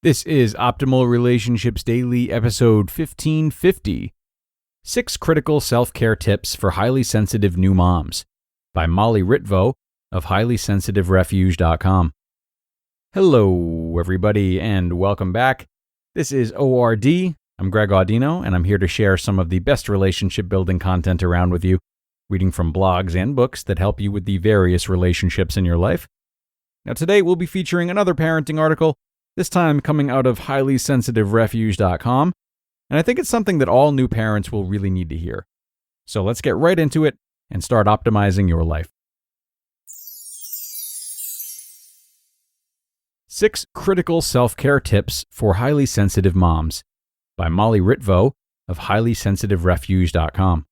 This is Optimal Relationships Daily, episode 1550, 6 Critical Self-Care Tips for Highly Sensitive New Moms, by Ritvo of HighlySensitiveRefuge.com. Hello, everybody, and welcome back. This is ORD. I'm Greg Audino, and I'm here to share some of the best relationship-building content around with you, reading from blogs and books that help you with the various relationships in your life. Now, today we'll be featuring another parenting article, this time coming out of HighlySensitiveRefuge.com, and I think it's something that all new parents will really need to hear. So let's get right into it and start optimizing your life. 6 Critical Self-Care Tips for Highly Sensitive Moms, by Ritvo of HighlySensitiveRefuge.com.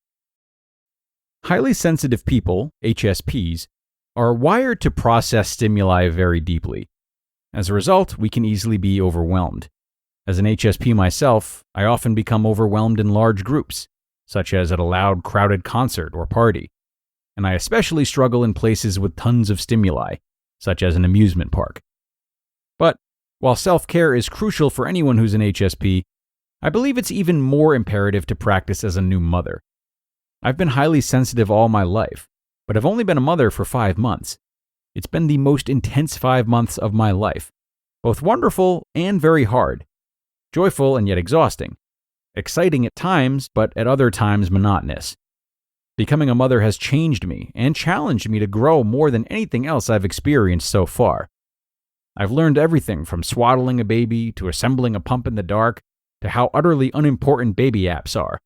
Highly sensitive people, HSPs, are wired to process stimuli very deeply. As a result, we can easily be overwhelmed. As an HSP myself, I often become overwhelmed in large groups, such as at a loud, crowded concert or party. And I especially struggle in places with tons of stimuli, such as an amusement park. But while self-care is crucial for anyone who's an HSP, I believe it's even more imperative to practice as a new mother. I've been highly sensitive all my life, but I've only been a mother for 5 months. It's been the most intense 5 months of my life, both wonderful and very hard, joyful and yet exhausting, exciting at times, but at other times monotonous. Becoming a mother has changed me and challenged me to grow more than anything else I've experienced so far. I've learned everything from swaddling a baby to assembling a pump in the dark to how utterly unimportant baby apps are.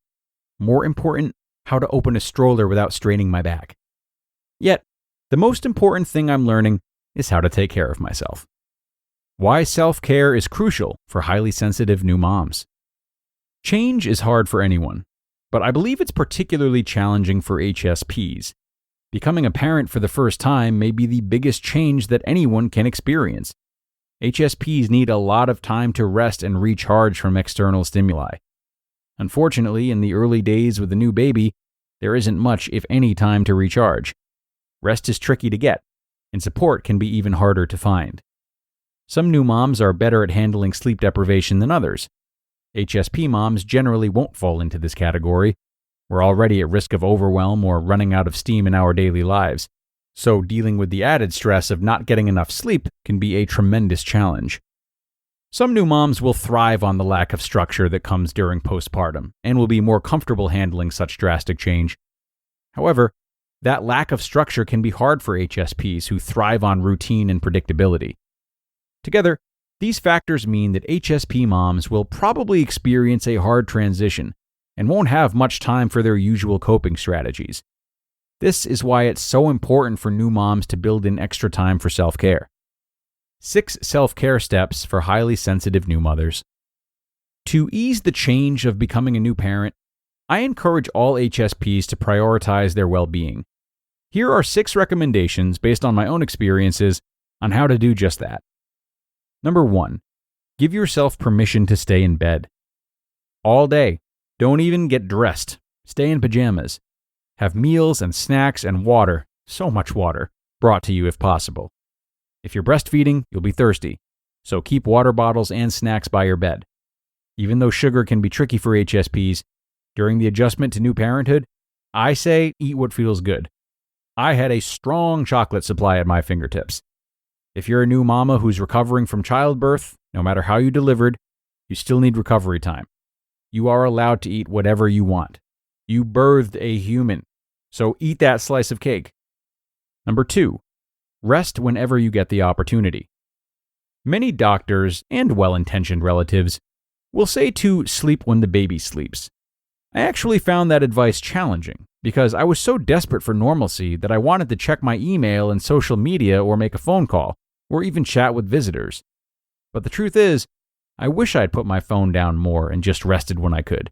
More important, how to open a stroller without straining my back. Yet, the most important thing I'm learning is how to take care of myself. Why self-care is crucial for highly sensitive new moms. Change is hard for anyone, but I believe it's particularly challenging for HSPs. Becoming a parent for the first time may be the biggest change that anyone can experience. HSPs need a lot of time to rest and recharge from external stimuli. Unfortunately, in the early days with a new baby, there isn't much, if any, time to recharge. Rest is tricky to get, and support can be even harder to find. Some new moms are better at handling sleep deprivation than others. HSP moms generally won't fall into this category. We're already at risk of overwhelm or running out of steam in our daily lives, so dealing with the added stress of not getting enough sleep can be a tremendous challenge. Some new moms will thrive on the lack of structure that comes during postpartum and will be more comfortable handling such drastic change. However, that lack of structure can be hard for HSPs who thrive on routine and predictability. Together, these factors mean that HSP moms will probably experience a hard transition and won't have much time for their usual coping strategies. This is why it's so important for new moms to build in extra time for self-care. 6 self-care steps for highly sensitive new mothers. To ease the change of becoming a new parent, I encourage all HSPs to prioritize their well-being. Here are 6 recommendations based on my own experiences on how to do just that. Number 1, give yourself permission to stay in bed. All day. Don't even get dressed. Stay in pajamas. Have meals and snacks and water, so much water, brought to you if possible. If you're breastfeeding, you'll be thirsty, so keep water bottles and snacks by your bed. Even though sugar can be tricky for HSPs, during the adjustment to new parenthood, I say eat what feels good. I had a strong chocolate supply at my fingertips. If you're a new mama who's recovering from childbirth, no matter how you delivered, you still need recovery time. You are allowed to eat whatever you want. You birthed a human, so eat that slice of cake. Number 2, rest whenever you get the opportunity. Many doctors and well-intentioned relatives will say to sleep when the baby sleeps. I actually found that advice challenging because I was so desperate for normalcy that I wanted to check my email and social media or make a phone call or even chat with visitors. But the truth is, I wish I'd put my phone down more and just rested when I could.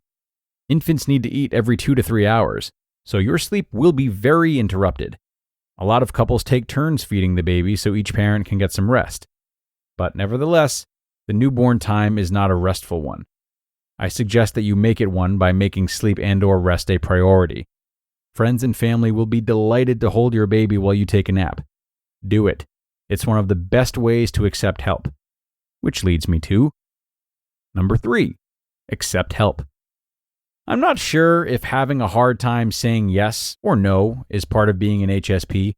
Infants need to eat every 2 to 3 hours, so your sleep will be very interrupted. A lot of couples take turns feeding the baby so each parent can get some rest. But nevertheless, the newborn time is not a restful one. I suggest that you make it one by making sleep and/or rest a priority. Friends and family will be delighted to hold your baby while you take a nap. Do it. It's one of the best ways to accept help. Which leads me to Number 3, accept help. I'm not sure if having a hard time saying yes or no is part of being an HSP,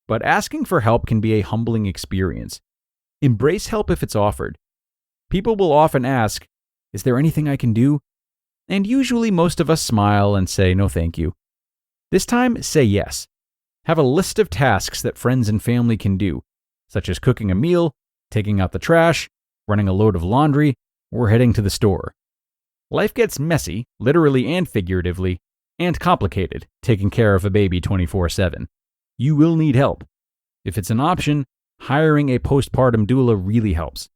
but asking for help can be a humbling experience. Embrace help if it's offered. People will often ask, "Is there anything I can do?" And usually most of us smile and say, "No, thank you." This time, say yes. Have a list of tasks that friends and family can do, such as cooking a meal, taking out the trash, running a load of laundry, or heading to the store. Life gets messy, literally and figuratively, and complicated taking care of a baby 24/7. You will need help. If it's an option, hiring a postpartum doula really helps.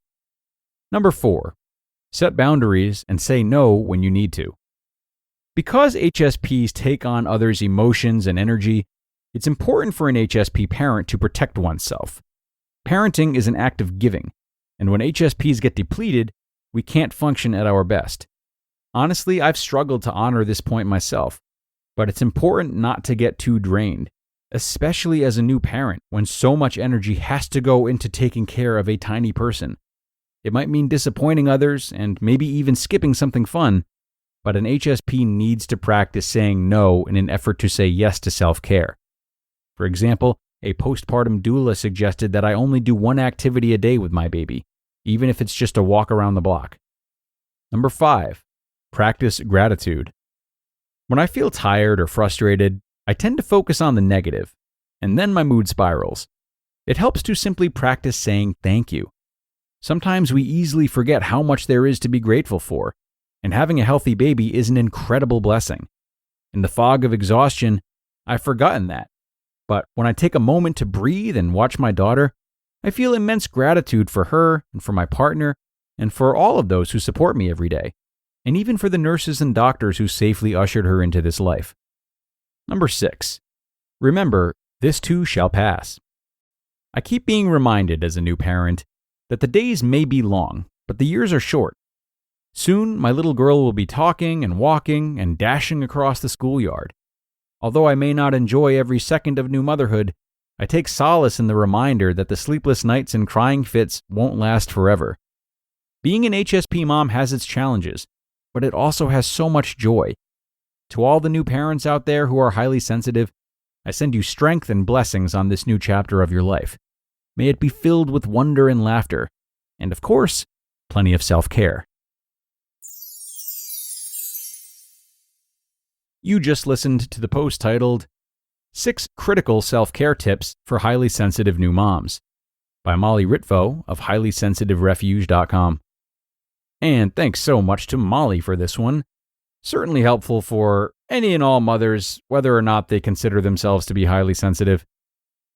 Number 4, set boundaries and say no when you need to. Because HSPs take on others' emotions and energy, it's important for an HSP parent to protect oneself. Parenting is an act of giving, and when HSPs get depleted, we can't function at our best. Honestly, I've struggled to honor this point myself, but it's important not to get too drained, especially as a new parent when so much energy has to go into taking care of a tiny person. It might mean disappointing others and maybe even skipping something fun, but an HSP needs to practice saying no in an effort to say yes to self-care. For example, a postpartum doula suggested that I only do one activity a day with my baby, even if it's just a walk around the block. Number 5, practice gratitude. When I feel tired or frustrated, I tend to focus on the negative, and then my mood spirals. It helps to simply practice saying thank you. Sometimes we easily forget how much there is to be grateful for, and having a healthy baby is an incredible blessing. In the fog of exhaustion, I've forgotten that. But when I take a moment to breathe and watch my daughter, I feel immense gratitude for her and for my partner and for all of those who support me every day, and even for the nurses and doctors who safely ushered her into this life. Number 6, remember, this too shall pass. I keep being reminded as a new parent that the days may be long, but the years are short. Soon, my little girl will be talking and walking and dashing across the schoolyard. Although I may not enjoy every second of new motherhood, I take solace in the reminder that the sleepless nights and crying fits won't last forever. Being an HSP mom has its challenges, but it also has so much joy. To all the new parents out there who are highly sensitive, I send you strength and blessings on this new chapter of your life. May it be filled with wonder and laughter, and of course, plenty of self-care. You just listened to the post titled 6 Critical Self-Care Tips for Highly Sensitive New Moms by Molly Ritvo of HighlySensitiveRefuge.com. And thanks so much to Molly for this one. Certainly helpful for any and all mothers, whether or not they consider themselves to be highly sensitive.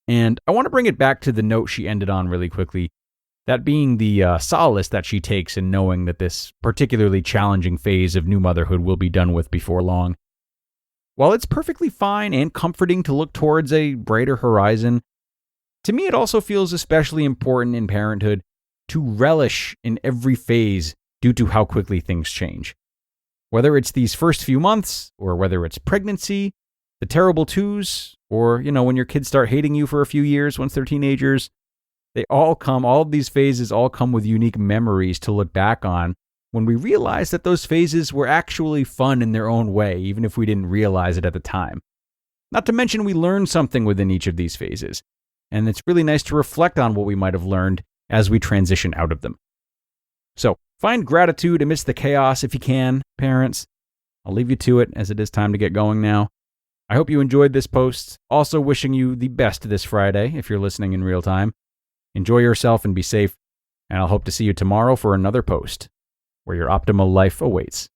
And I want to bring it back to the note she ended on really quickly, that being the solace that she takes in knowing that this particularly challenging phase of new motherhood will be done with before long. While it's perfectly fine and comforting to look towards a brighter horizon, to me it also feels especially important in parenthood to relish in every phase due to how quickly things change. Whether it's these first few months, or whether it's pregnancy, the terrible twos, or, when your kids start hating you for a few years once they're teenagers, all of these phases all come with unique memories to look back on when we realize that those phases were actually fun in their own way, even if we didn't realize it at the time. Not to mention we learn something within each of these phases, and it's really nice to reflect on what we might have learned as we transition out of them. So, find gratitude amidst the chaos if you can, parents. I'll leave you to it as it is time to get going now. I hope you enjoyed this post. Also wishing you the best this Friday if you're listening in real time. Enjoy yourself and be safe, and I'll hope to see you tomorrow for another post where your optimal life awaits.